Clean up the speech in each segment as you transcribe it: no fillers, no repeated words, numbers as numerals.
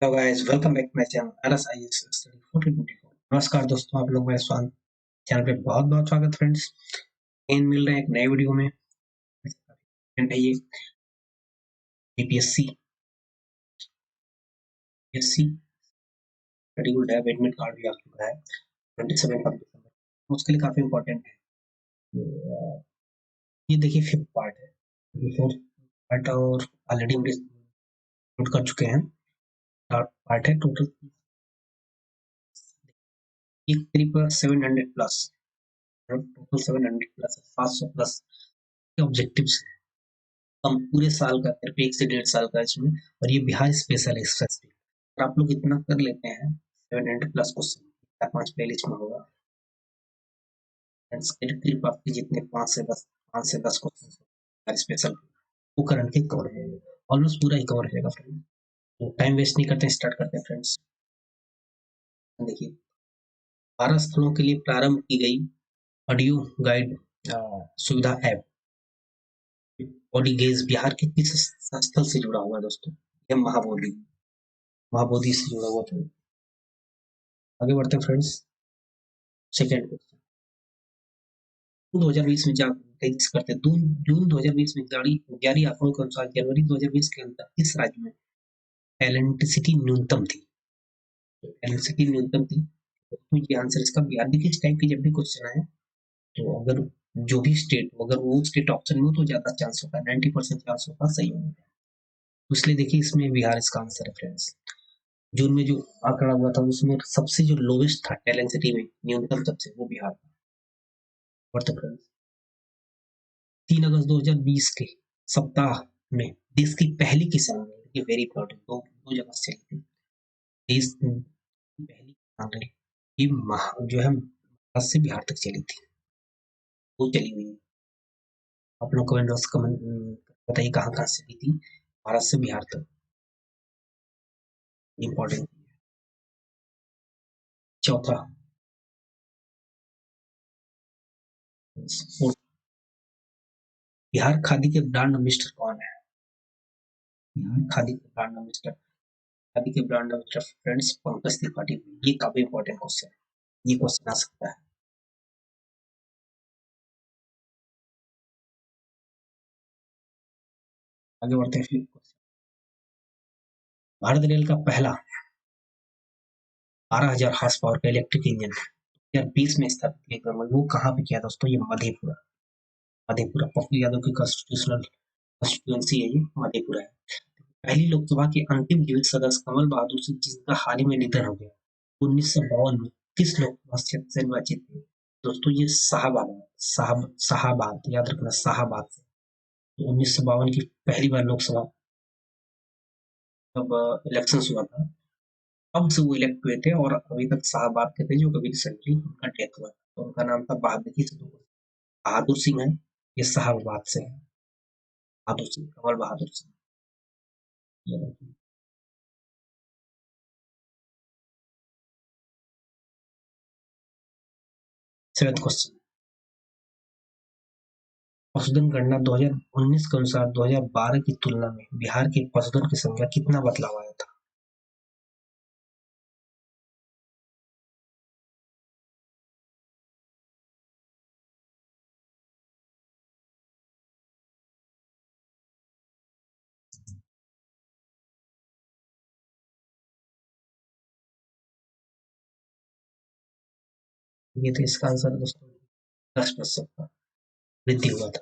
Hello guys, welcome back my channel RSIS study 1424। नमस्कार दोस्तों, आप लोग मेरे स्वागत चैनल पे बहुत बहुत स्वागत फ्रेंड्स। इन मिल रहे हैं एक नए वीडियो में। फ्रेंड है ये APSC एससी शेड्यूल्ड है, एडमिट कार्ड भी आ चुका है 27 दिसंबर। उसके लिए काफी इंपॉर्टेंट है। ये देखिए फिफ्थ पार्ट है, ये फोर्थ पार्ट और ऑलरेडी हम डिस्कस कर चुके हैं। पार्ट है टोटल एक करीब 700 plus, total 700 plus 700 plus objectives हैं। हम पूरे साल का सिर्फ 1 से 1.5 साल का इसमें, और ये बिहार स्पेशल है स्पेसिफिक। और आप लोग इतना कर लेते हैं 700 प्लस क्वेश्चन 4-5 प्लेलिस्ट में होगा। सिर्फ आपके जितने 5 से 10 क्वेश्चन स्पेशल वो करंट के कवर है, ऑलमोस्ट पूरा ही कवर रहेगा फ्रेंड। तो टाइम वेस्ट नहीं करते, स्टार्ट करते हैं फ्रेंड्स। देखिए 12 स्थलों के लिए प्रारंभ की गई ऑडियो गाइड सुविधा ऐप ऑडी गेज बिहार के किस स्थल से जुड़ा हुआ है दोस्तों? ये महाबोधि से जुड़ा हुआ था। आगे बढ़ते हैं फ्रेंड्स। सेकेंड क्वेश्चन, 2020 में करते जून 2020 में जारी आंकड़ों के अनुसार जनवरी 2020 के अंदर किस राज्य में एलेक्ट्रिसिटी न्यूनतम थी? एलेक्ट्रिसिटी न्यूनतम थी, तो ये आंसर इसका बिहार। देखिए इस टाइप की जब भी क्वेश्चन आए तो अगर जो भी स्टेट, अगर वो स्टेट ऑप्शन में हो तो ज्यादा चांस होता है, 90% चांस होता है सही होने का। तो इसलिए देखिए इसमें बिहार इसका आंसर है फ्रेंड्स। जून में जो आंकड़ा हुआ था उसमें सबसे जो लोवेस्ट था एलेक्ट्रिसिटी में न्यूनतम सबसे, वो बिहार था। बढ़ते फ्रेंड्स, 3 अगस्त 2020 के सप्ताह में देश की पहली किसान रेल, ये वेरी इंपॉर्टेंट, दो जगह से चली थी। देश की पहली किसान रेल ये जो है महाराष्ट्र से बिहार तक चली थी, वो चली हुई है। आप लोग कमेंट बॉक्स कमेंट बताइए कहाँ कहाँ से चली थी महाराष्ट्र से बिहार तक, इम्पोर्टेंट। चौथा, बिहार खादी के ब्रांड एम्बेसडर कौन है? बिहार खादी के ब्रांड एम्बेसडर, खादी के brand ambassador friends Pankaj Tripathi. ये काफी इंपॉर्टेंट क्वेश्चन है, ये क्वेश्चन आ सकता है। आगे बढ़ते हैं फिर। भारत रेल का पहला 12,000 हॉर्स पावर का इलेक्ट्रिक इंजन 2020 में स्थापित किया गया, वो कहाँ पे किया दोस्तों? ये मधेपुरा। मधेपुरा पप्पू यादव की कॉन्स्टिट्यूशनल कॉन्स्टिट्यूएंसी है, ये मधेपुरा है। पहली लोकसभा के अंतिम जीवित सदस्य कमल बहादुर सिंह, जिनका हाल ही में निधन हो गया, 1952 में किस लोकसभा क्षेत्र से निर्वाचित थे? दोस्तों ये शाहाबाद, याद रखना शाहाबाद से। 1952 की पहली बार लोकसभा जब इलेक्शन हुआ था, अब से वो इलेक्ट हुए थे, और अभी तक शाहबाद के थे, जो कभी रिसेंटली उनका डेथ हुआ था। तो उनका नाम था बहादुर सिंह है, ये शाहबाद से है। बहादुर सिंह, कमल बहादुर सिंह। सेवेंथ क्वेश्चन, पशुधन गणना 2019 के अनुसार 2012 की तुलना में बिहार की पशुधन की संख्या कितना बदलाव आया था? ये तो इसका आंसर दोस्तों 10% का वृद्धि हुआ था।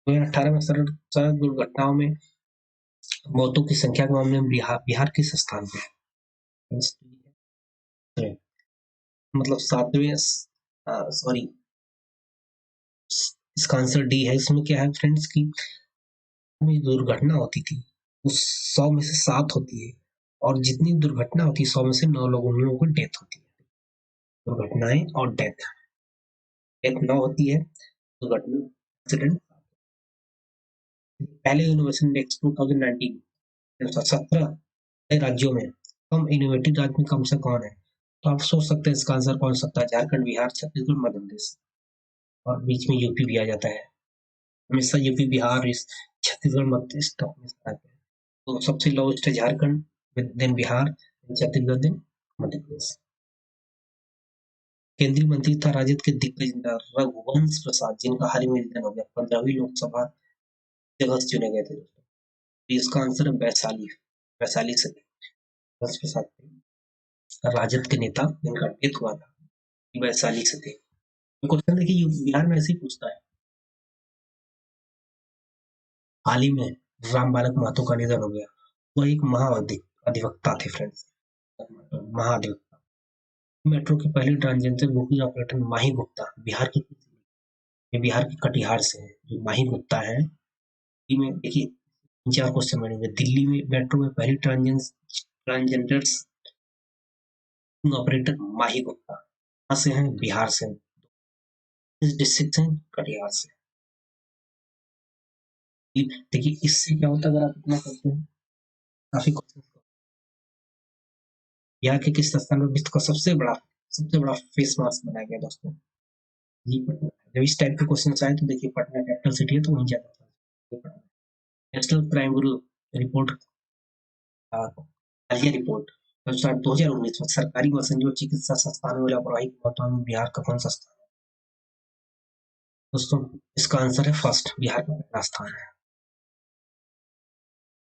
2018 में सड़क दुर्घटनाओं में मौतों की संख्या के मामले में बिहार किस स्थान पे है? मतलब सातवें, सॉरी, इसका आंसर डी है। इसमें क्या है फ्रेंड्स की दुर्घटना होती थी उस 100 में से 7 होती है, और जितनी दुर्घटना होती है 100 में से 9 लोगों को डेथ होती है। दुर्घटनाएं और डेथ, 9 होती है दुर्घटना, एक्सीडेंट। पहले इनोवेशन इंडेक्स 2019 17 राज्यों में कम इनोवेटिव राज्य में कम से कौन है? तो आप सोच सकते हैं इसका आंसर कौन सकता है? झारखंड, बिहार, छत्तीसगढ़, मध्य प्रदेश, और बीच में यूपी भी आ जाता है। हमेशा यूपी, बिहार, छत्तीसगढ़, मध्य प्रदेश टॉप में आता है। तो सबसे लोएस्ट है झारखंड, देन बिहार, छत्तीसगढ़, देन मध्य प्रदेश। केंद्रीय मंत्री था राजद के दिग्गज नेता रघुवंश प्रसाद, जिनका हाल ही में निधन हो गया। 15वीं लोकसभा जगह से चुने गए थे दोस्तों। इसका आंसर है वैशाली। वैशाली से रघुवंश प्रसाद थे, राजद के नेता जिनका डेथ हुआ था, वैशाली से थे। क्वेश्चन देखिए बिहार में ऐसे ही पूछता है। हाल ही में राम बालक महतो का निधन हो गया। वह एक महाअधिवक्ता थे फ्रेंड्स, महाअधिवक्ता। मेट्रो के पहले ट्रांसजेंडर बुकिंग ऑपरेटर माही गुप्ता बिहार के कटिहार से है। जो माही गुप्ता है, में देखिए 4 क्वेश्चन बनेंगे। दिल्ली में मेट्रो में पहली ट्रांसजेंडर ऑपरेटर माही गुप्ता कहाँ से हैं? बिहार से। इस डिस्ट्रिक्ट से कटिहार से। देखिए इससे क्या होता है अगर आप इतना करते हैं, काफी क्वेश्चन। बिहार के किस स्थान में विश्व का सबसे बड़ा फेस मास्क बनाया गया दोस्तों? ये पटना। जब इस टाइप के क्वेश्चन आए तो देखिए पटना कैपिटल सिटी है तो वहीं जाता है। नेशनल क्राइम ब्यूरो रिपोर्ट, हालिया रिपोर्ट 2019 में सरकारी व संजीव चिकित्सा संस्थानों में लापरवाही के मामले में बिहार का कौन सा स्थान है? दोस्तों इसका आंसर है फर्स्ट, बिहार का पहला स्थान है।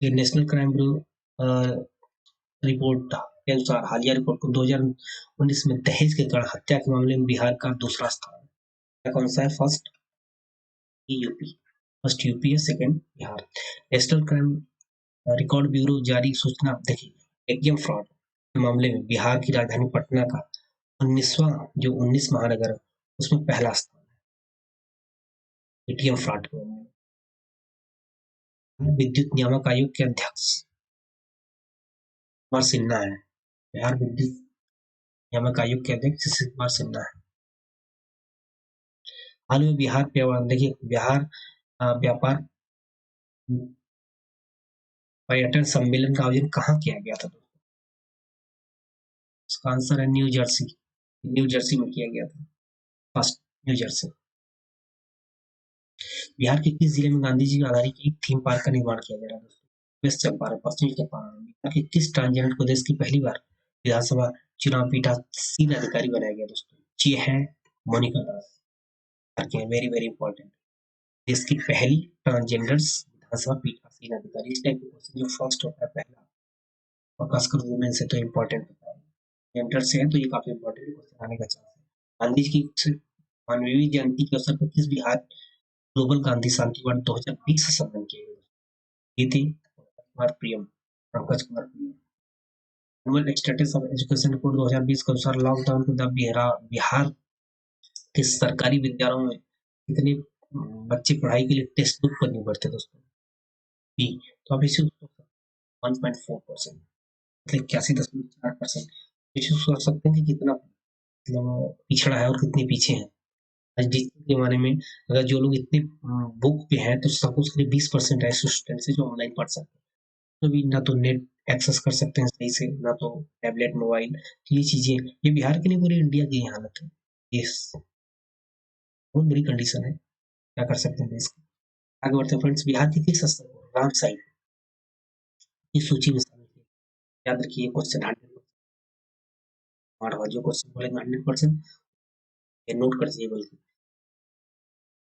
ये नेशनल क्राइम ब्यूरो रिपोर्ट के अनुसार हालिया रिपोर्ट को 2019 में दहेज के कारण हत्या के मामले में बिहार का दूसरा स्थान है। कौन सा है? First UP. फर्स्ट यूपी है, second Bihar. National crime record bureau जारी सूचना देखिए एटीएम फ्रॉड के मामले में बिहार की राजधानी पटना का 19 महानगर है, उसमें पहला स्थान है एटीएम फ्रॉड के मामले में। विद्युत नियामक आयोग के अध्यक्ष कुमार सिन्हा है। बिहार विद्युत नियामक आयोग के अध्यक्ष सुशील कुमार सिन्हा है। हाल में बिहार देखिए बिहार व्यापार पर्यटन सम्मेलन का आयोजन कहाँ किया गया था? इसका आंसर है न्यू जर्सी। न्यू जर्सी में किया गया था, फर्स्ट न्यू जर्सी। बिहार के किस जिले में गांधी जी आधारित एक थीम पार्क का निर्माण किया गया है? वेस्ट चंपारण, पश्चिमी चंपारण। बिहार के किस ट्रांसजेंडर को देश की पहली बार विधानसभा चुनाव पीठासीन अधिकारी बनाया गया दोस्तों? ये है Monica Das. Very very important. देश की पहली ट्रांसजेंडर्स विधानसभा पीठासीन अधिकारी। इस टाइप के क्वेश्चन जो फर्स्ट होता है पहला, और खासकर वुमेन से तो इम्पोर्टेंट होता है, जेंडर से है तो ये काफी इम्पोर्टेंट क्वेश्चन आने का चांस है। गांधी जी की 95वीं जयंती के अवसर पर किस बिहार ग्लोबल गांधी शांति अवार्ड 2020 से सम्मान किए गए? ये थी Pankaj Kumar Priyam. Annual status of education report 2020 के अनुसार लॉकडाउन के दौरान बिहार के सरकारी विद्यालयों में कितने बच्चे पढ़ाई के लिए टेक्स्ट बुक पर निर्भर थे दोस्तों? बी। तो आप इसे 1.4%, मतलब 81.4%। इसे सोच सकते हैं कि कितना मतलब पिछड़ा है और कितने पीछे हैं। आज डिजिटल जमाने में अगर जो लोग इतने बुक पे हैं तो सपोज करिए 20% ऐसे स्टूडेंट्स हैं जो ऑनलाइन पढ़ सकते हैं। तो भी ना तो नेट एक्सेस कर सकते हैं सही से, ना तो टैबलेट मोबाइल। ये चीजें ये बिहार के नहीं पूरी इंडिया की हालत है। ये बहुत बुरी कंडीशन है, क्या कर सकते हैं देश को। आगे बढ़ते हैं फ्रेंड्स। बिहार के किस स्थल को राम साइट की सूची में शामिल किया? याद रखिए क्वेश्चन 100%। जो क्वेश्चन बोलेंगे 100% ये नोट कर दीजिए। बल्कि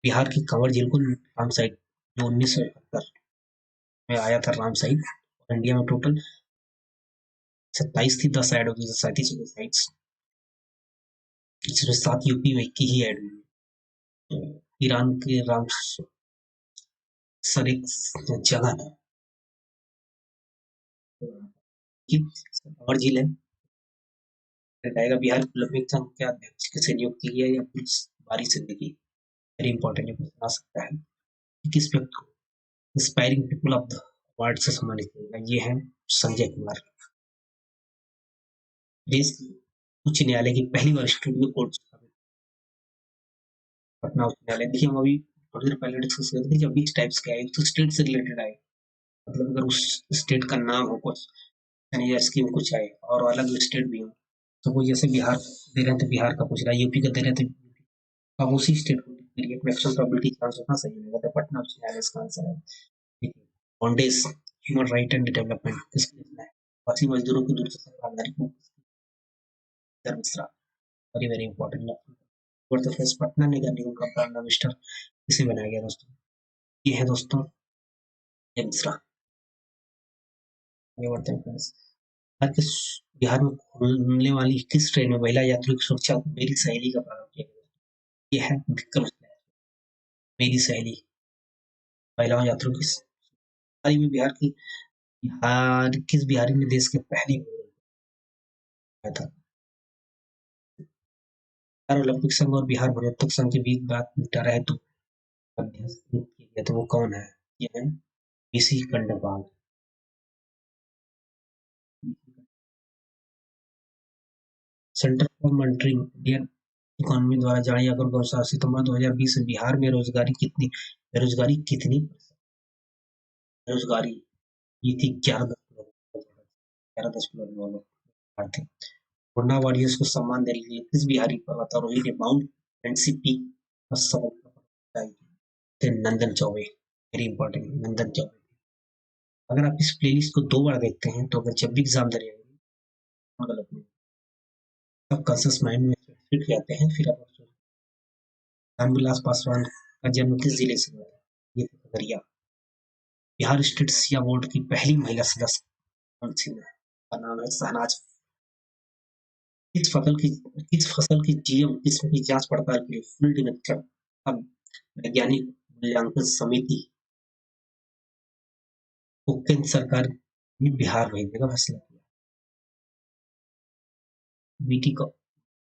बिहार की कंवर झील को राम साइट जो 1971 में आया था राम साइट। इंडिया में टोटल 27 थी, 10 ऐड हो गई, 37 हो गई साइट्स, जिसमें 7 यूपी में की ही ऐड हुई। ईरान के राम सर एक जगह कंवर झील है। बताएगा बिहार ओलंपिक संघ के अध्यक्ष किसे नियुक्त किया या पुलिस बारी से देखी? वेरी इंपॉर्टेंट क्वेश्चन आ सकता है। किस व्यक्ति को inspiring people of the award से सम्मानित किया गया? ये है संजय कुमार। देश उच्च न्यायालय की पहली बार स्टूडियो कोर्ट पटना उच्च न्यायालय। देखिए हम अभी थोड़ी देर पहले डिस्कस कर रहे थे, जब भी इस टाइप्स के आए तो स्टेट से रिलेटेड आए, मतलब अगर उस स्टेट का नाम हो कुछ या स्कीम कुछ आए और अलग स्टेट भी हो, तो वो जैसे बिहार दे रहे थे बिहार का पूछ रहा है, यूपी का दे रहे थे, अब उसी स्टेट को मैक्सिमम प्रोबेबिलिटी चांस होना सही होगा। तो पटना उच्च न्यायालय इसका आंसर है। Foundation human right and development किसको लिखना है? प्रवासी मजदूरों की दूरदर्शन प्रावधानिक Mishra, very very important. Patna नगर निगम का प्रावधान मिस्टर इसे बनाया गया दोस्तों, ये है दोस्तों मिश्रा। आगे बढ़ते हैं फ्रेंड्स। बिहार में खुलने वाली किस ट्रेन में महिला यात्रियों की सुरक्षा मेरी सहेली का प्रारंभ किया गया? ये है विक्रम मेरी सहेली, महिला यात्रियों की हाल ही में बिहार किस बिहारी ने देश के पहले था? बिहार ओलंपिक संघ और बिहार मनोरंजक संघ के बीच बात निपटारा है तो मध्यस्थ किया गया, तो वो कौन है? ये है BC Khandpal. Centre for monitoring Indian economy द्वारा जारी आंकड़ों के अनुसार सितंबर 2020 में बिहार में बेरोजगारी ये थी 11 थे। कोरोना वॉरियर्स को सम्मान देने के लिए किस बिहारी पर्वतारोही ने माउंट फ्रेंडशिप पीक पर सफलता थे? नंदन चौबे, वेरी इंपॉर्टेंट, नंदन चौबे। अगर आप इस प्लेलिस्ट को 2 बार देखते हैं तो अगर जब भी एग्जाम दे रहे हैं गलत नहीं, सब कॉन्शियस माइंड में फिट जाते हैं। फिर आप रामविलास पासवान का जन्म किस जिले से हुआ? ये खगड़िया। बिहार स्टेट सिया बोर्ड की पहली महिला सदस्य कौन सी है? का नाम है शहनाज। किस फसल की जीएम किस्म की जांच पड़ताल के लिए फील्ड इन्वेस्टर अब वैज्ञानिक मूल्यांकन समिति को केंद्र सरकार ने बिहार भेजने का फैसला किया? बीटी को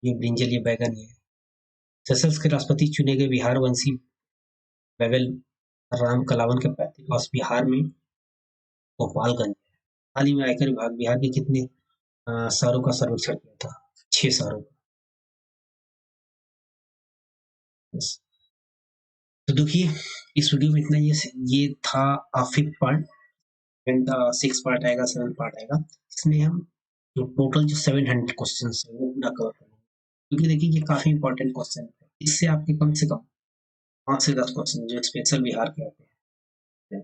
ये ब्रिंजल, ये बैगन, ये सेशल्स के राष्ट्रपति चुने गए बिहार वंशी बेवेल राम कलावन के पैतृक निवास बिहार में गोपालगंज। हाल ही में आयकर विभाग बिहार के कितने शहरों का सर्वेक्षण किया था? 6 शहरों का। Yes. तो देखिए इस वीडियो में इतना, ये था फिफ्थ पार्ट एंड 6 पार्ट आएगा, 7 पार्ट आएगा। इसमें हम जो टोटल जो 700 क्वेश्चन है वो पूरा कवर करेंगे, क्योंकि देखिए ये काफी इंपॉर्टेंट क्वेश्चन है। इससे आपके कम से कम 5 से 10 क्वेश्चन जो स्पेशल बिहार के आते हैं,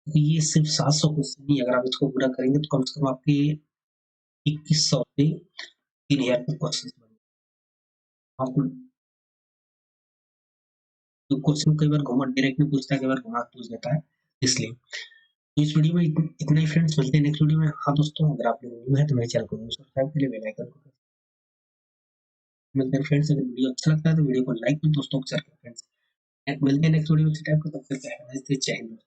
तो ये सिर्फ 700 क्वेश्चन ही, अगर आप इसको पूरा करेंगे तो कम से कम आपके 2100 से 3000 क्वेश्चन बनेंगे। आपको क्वेश्चन कई बार घुमा डायरेक्ट में पूछता है, कई बार घुमा पूछ देता है, इसलिए इस वीडियो में इतना ही फ्रेंड्स। मिलते हैं नेक्स्ट वीडियो में। हाँ दोस्तों, अगर आप लोग न्यू है तो मेरे चैनल को सब्सक्राइब के लिए बेल आइकन को। मिलते हैं फ्रेंड्स, अगर वीडियो अच्छा लगता है तो वीडियो को लाइक और दोस्तों को शेयर करें फ्रेंड्स। मिलते हैं नेक्स्ट वीडियो में, तब तक जय हिंद।